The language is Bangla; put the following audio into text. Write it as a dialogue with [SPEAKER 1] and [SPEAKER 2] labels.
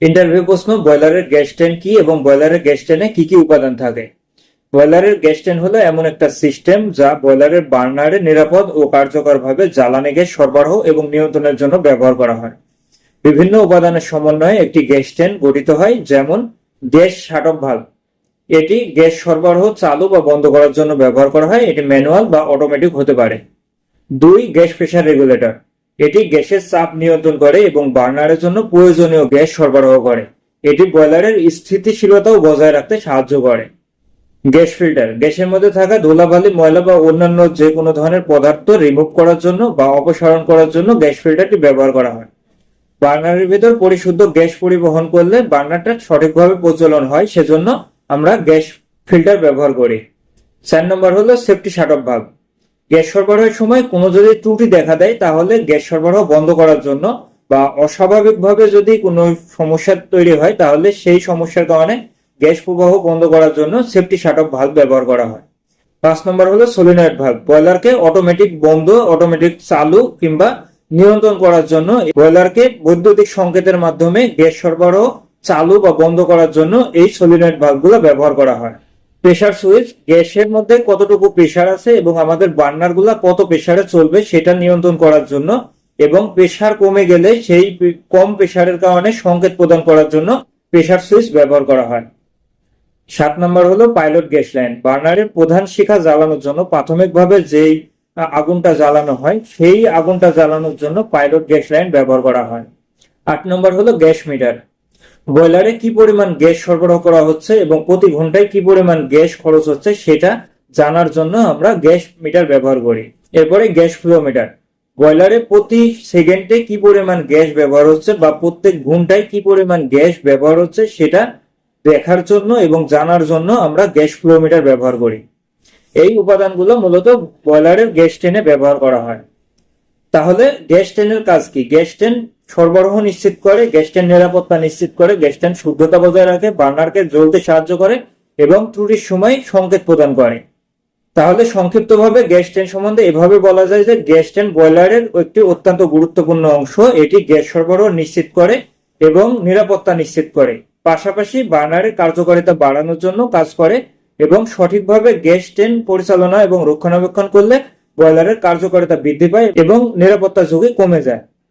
[SPEAKER 1] ইন্টারভিউ প্রশ্ন, বয়লারের গ্যাস ট্যাঙ্ক কি এবং বয়লারের গ্যাস ট্যাঙ্কে কি কি উপাদান থাকে? বয়লারের গ্যাস ট্যাঙ্ক হলো এমন একটা সিস্টেম যা বয়লারের বার্নারে নিরাপদ ও কার্যকরভাবে জ্বালানি গ্যাস সরবরাহ এবং নিয়ন্ত্রণের জন্য ব্যবহার করা হয়। বিভিন্ন উপাদানের সমন্বয়ে একটি গ্যাস ট্যাঙ্ক গঠিত হয়, যেমন গ্যাস শাট অফ ভালভ। এটি গ্যাস সরবরাহ চালু বা বন্ধ করার জন্য ব্যবহার করা হয়। এটি ম্যানুয়াল বা অটোমেটিক হতে পারে। 2. Gas pressure regulator. এটি গ্যাসের চাপ নিয়ন্ত্রণ করে এবং বার্নারের জন্য প্রয়োজনীয় গ্যাস সরবরাহ করে। এটি বয়লারের স্থিতিশীলতাও বজায় রাখতে সাহায্য করে। Gas filter. গ্যাসের মধ্যে থাকা ধুলাবালি, ময়লা বা অন্যান্য যে কোনো ধরনের পদার্থ রিমুভ করার জন্য বা অপসারণ করার জন্য গ্যাস ফিল্টারটি ব্যবহার করা হয়। বার্নারের ভিতর পরিশুদ্ধ গ্যাস পরিবহন করলে বার্নারটা সঠিকভাবে প্রজ্বলন হয়, সেজন্য আমরা গ্যাস ফিল্টার ব্যবহার করি। 4 নম্বর হলো safety shut of valve. Gas সরবরাহের সময় কোনো যদি ত্রুটি দেখা দেয়, তাহলে গ্যাস সরবরাহ বন্ধ করার জন্য বা অস্বাভাবিকভাবে যদি কোনো সমস্যা তৈরি হয়, তাহলে সেই সমস্যার কারণে গ্যাস প্রবাহ বন্ধ করার জন্য সেফটি শাট অফ ভালভ ব্যবহার করা হয়। 5 নম্বর হলো সলিনয়েড ভালভ। বয়লারকে অটোমেটিক বন্ধ, অটোমেটিক চালু কিংবা নিয়ন্ত্রণ করার জন্য বয়লারকে বৈদ্যুতিক সংকেতের মাধ্যমে গ্যাস সরবরাহ চালু বা বন্ধ করার জন্য এই সলিনয়েড ভালভগুলো ব্যবহার করা হয়। Pressure switch. গ্যাসের মধ্যে কতটুকু প্রেসার আছে এবং আমাদের বার্নার গুলা কত প্রেসারে চলবে সেটা নিয়ন্ত্রণ করার জন্য এবং প্রেসার কমে গেলে সেই কম প্রেসারের কারণে সংকেত প্রদান করার জন্য প্রেসার সুইচ ব্যবহার করা হয়। 7 নম্বর হলো পাইলট গ্যাস লাইন। বার্নারের প্রধান শিখা জ্বালানোর জন্য প্রাথমিকভাবে যেই আগুনটা জ্বালানো হয়, সেই আগুনটা জ্বালানোর জন্য পাইলট গ্যাস লাইন ব্যবহার করা হয়। 8 নম্বর হলো গ্যাস মিটার। বয়লারে কি পরিমাণ গ্যাস সরবরাহ করা হচ্ছে এবং প্রতি ঘন্টায় কি পরিমাণ গ্যাস খরচ হচ্ছে সেটা জানার জন্য আমরা গ্যাস মিটার ব্যবহার করি। এরপরে গ্যাস ফ্লো মিটার। বয়লারে প্রতি সেকেন্ডে কি পরিমাণ গ্যাস ব্যবহার হচ্ছে বা প্রত্যেক ঘন্টায় কি পরিমাণ গ্যাস ব্যবহার হচ্ছে সেটা দেখার জন্য এবং জানার জন্য আমরা গ্যাস ফ্লো মিটার ব্যবহার করি। এই উপাদানগুলো মূলত বয়লারের গ্যাস ট্যাঙ্কে ব্যবহার করা হয়। তাহলে গ্যাস ট্যাঙ্কের কাজ কি? গ্যাস ট্যাঙ্ক সরবরাহ নিশ্চিত করে, গ্যাস ট্যাঙ্ক নিরাপত্তা নিশ্চিত করে, গ্যাস ট্যাঙ্ক শুদ্ধতা বজায় রাখে, বার্নারকে জ্বলতে সাহায্য করে এবং ত্রুটির সময় সংকেত প্রদান করে। তাহলে সংক্ষিপ্তভাবে গ্যাস ট্যাঙ্ক সম্বন্ধে এভাবে বলা যায় যে গ্যাস ট্যাঙ্ক বয়লারের একটি অত্যন্ত গুরুত্বপূর্ণ অংশ। এটি গ্যাস সরবরাহ নিশ্চিত করে এবং নিরাপত্তা নিশ্চিত করে, পাশাপাশি বার্নারের কার্যকারিতা বাড়ানোর জন্য কাজ করে এবং সঠিকভাবে গ্যাস ট্যাঙ্ক পরিচালনা এবং রক্ষণাবেক্ষণ করলে বয়লারের কার্যকারিতা বৃদ্ধি পায় এবং নিরাপত্তা ঝুঁকি কমে যায়।